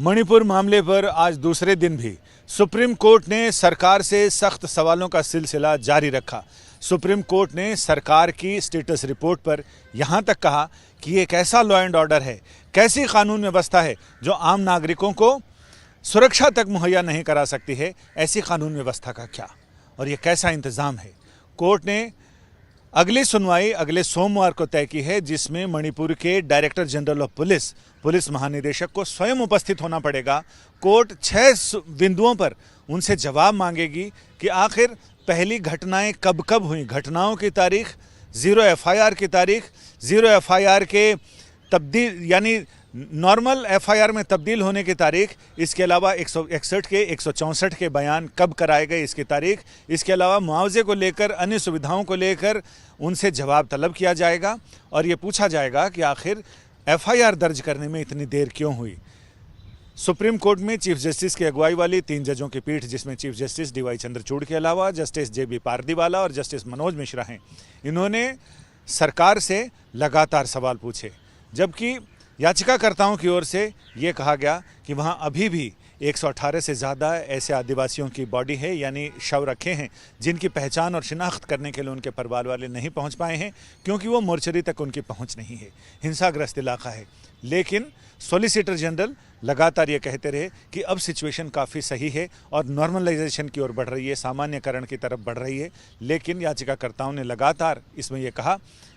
मणिपुर मामले पर आज दूसरे दिन भी सुप्रीम कोर्ट ने सरकार से सख्त सवालों का सिलसिला जारी रखा। सुप्रीम कोर्ट ने सरकार की स्टेटस रिपोर्ट पर यहां तक कहा कि ये कैसा लॉ एंड ऑर्डर है, कैसी कानून व्यवस्था है जो आम नागरिकों को सुरक्षा तक मुहैया नहीं करा सकती है। ऐसी कानून व्यवस्था का क्या और ये कैसा इंतज़ाम है। कोर्ट ने अगली सुनवाई अगले सोमवार को तय की है, जिसमें मणिपुर के डायरेक्टर जनरल ऑफ पुलिस महानिदेशक को स्वयं उपस्थित होना पड़ेगा। कोर्ट 6 बिंदुओं पर उनसे जवाब मांगेगी कि आखिर पहली घटनाएं कब कब हुई, घटनाओं की तारीख, 0 FIR की तारीख, 0 FIR के तब्दील यानी नॉर्मल FIR में तब्दील होने की तारीख, इसके अलावा 161 के 164 के बयान कब कराए गए इसकी तारीख, इसके अलावा मुआवजे को लेकर अन्य सुविधाओं को लेकर उनसे जवाब तलब किया जाएगा और ये पूछा जाएगा कि आखिर FIR दर्ज करने में इतनी देर क्यों हुई। सुप्रीम कोर्ट में चीफ जस्टिस की अगुवाई वाली 3 जजों की पीठ, जिसमें चीफ जस्टिस DY चंद्रचूड़ के अलावा जस्टिस JB पारदीवाला और जस्टिस मनोज मिश्रा हैं, इन्होंने सरकार से लगातार सवाल पूछे, जबकि याचिकाकर्ताओं की ओर से ये कहा गया कि वहाँ अभी भी 118 से ज़्यादा ऐसे आदिवासियों की बॉडी है, यानी शव रखे हैं, जिनकी पहचान और शिनाख्त करने के लिए उनके परिवार वाले नहीं पहुंच पाए हैं, क्योंकि वो मोर्चरी तक उनकी पहुंच नहीं है, हिंसाग्रस्त इलाका है। लेकिन सॉलिसिटर जनरल लगातार ये कहते रहे कि अब सिचुएशन काफ़ी सही है और नॉर्मलाइजेशन की ओर बढ़ रही है, सामान्यकरण की तरफ बढ़ रही है। लेकिन याचिकाकर्ताओं ने लगातार इसमें यह कहा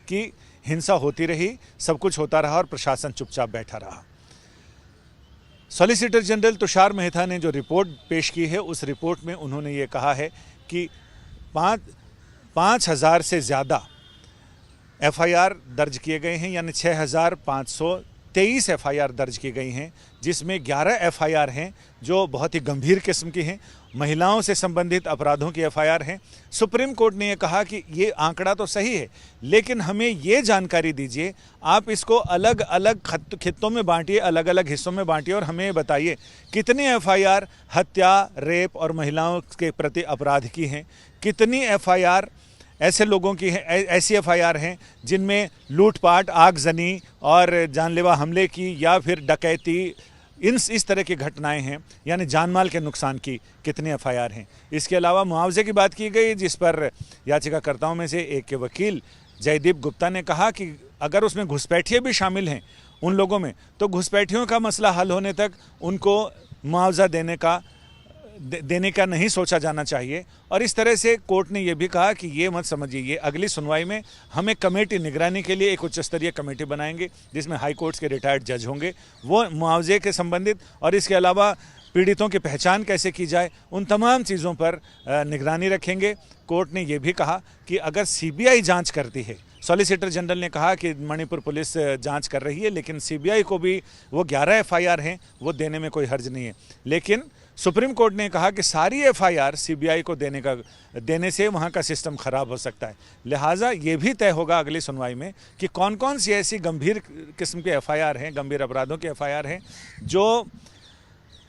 कि हिंसा होती रही, सब कुछ होता रहा और प्रशासन चुपचाप बैठा रहा। सॉलिसिटर जनरल तुषार मेहता ने जो रिपोर्ट पेश की है, उस रिपोर्ट में उन्होंने ये कहा है कि 5,000 से ज़्यादा FIR दर्ज किए गए हैं, यानी 6,523 FIR दर्ज की गई हैं, जिसमें 11 FIR हैं जो बहुत ही गंभीर किस्म की हैं, महिलाओं से संबंधित अपराधों की FIR हैं। सुप्रीम कोर्ट ने यह कहा कि ये आंकड़ा तो सही है, लेकिन हमें ये जानकारी दीजिए, आप इसको अलग अलग खित्तों में बांटिए, अलग अलग हिस्सों में बांटिए और हमें बताइए कितनी FIR हत्या, रेप और महिलाओं के प्रति अपराध की हैं, कितनी FIR ऐसे लोगों की है, ऐसी FIR हैं जिनमें लूटपाट, आगजनी और जानलेवा हमले की या फिर डकैती, इस तरह की घटनाएं हैं, यानी जानमाल के नुकसान की कितनी FIR हैं। इसके अलावा मुआवजे की बात की गई, जिस पर याचिकाकर्ताओं में से एक के वकील जयदीप गुप्ता ने कहा कि अगर उसमें घुसपैठिए भी शामिल हैं उन लोगों में, तो घुसपैठियों का मसला हल होने तक उनको मुआवजा देने का नहीं सोचा जाना चाहिए। और इस तरह से कोर्ट ने यह भी कहा कि ये मत समझिए, ये अगली सुनवाई में हमें कमेटी निगरानी के लिए एक उच्च स्तरीय कमेटी बनाएंगे, जिसमें हाई कोर्ट्स के रिटायर्ड जज होंगे, वो मुआवजे के संबंधित और इसके अलावा पीड़ितों की पहचान कैसे की जाए, उन तमाम चीज़ों पर निगरानी रखेंगे। कोर्ट ने यह भी कहा कि अगर CBI जाँच करती है, सॉलिसिटर जनरल ने कहा कि मणिपुर पुलिस जांच कर रही है, लेकिन CBI को भी वो 11 FIR हैं, वो देने में कोई हर्ज नहीं है। लेकिन सुप्रीम कोर्ट ने कहा कि सारी FIR CBI को देने से वहाँ का सिस्टम ख़राब हो सकता है। लिहाजा ये भी तय होगा अगली सुनवाई में कि कौन कौन सी ऐसी गंभीर किस्म के FIR हैं, गंभीर अपराधों के FIR हैं जो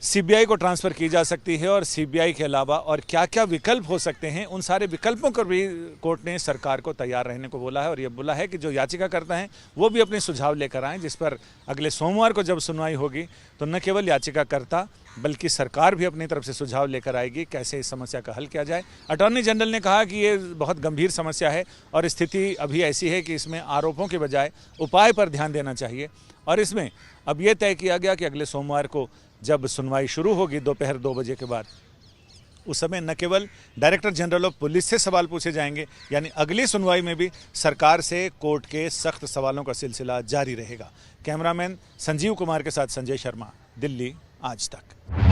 CBI को ट्रांसफ़र की जा सकती है, और CBI के अलावा और क्या क्या विकल्प हो सकते हैं, उन सारे विकल्पों पर भी कोर्ट ने सरकार को तैयार रहने को बोला है। और ये बोला है कि जो याचिकाकर्ता हैं वो भी अपने सुझाव लेकर आएँ, जिस पर अगले सोमवार को जब सुनवाई होगी तो न केवल याचिकाकर्ता बल्कि सरकार भी अपनी तरफ से सुझाव लेकर आएगी कैसे इस समस्या का हल किया जाए। अटॉर्नी जनरल ने कहा कि ये बहुत गंभीर समस्या है और स्थिति अभी ऐसी है कि इसमें आरोपों के बजाय उपाय पर ध्यान देना चाहिए। और इसमें अब ये तय किया गया कि अगले सोमवार को जब सुनवाई शुरू होगी दोपहर 2 बजे के बाद, उस समय न केवल डायरेक्टर जनरल ऑफ पुलिस से सवाल पूछे जाएंगे, यानी अगली सुनवाई में भी सरकार से कोर्ट के सख्त सवालों का सिलसिला जारी रहेगा। कैमरामैन संजीव कुमार के साथ संजय शर्मा, दिल्ली आज तक।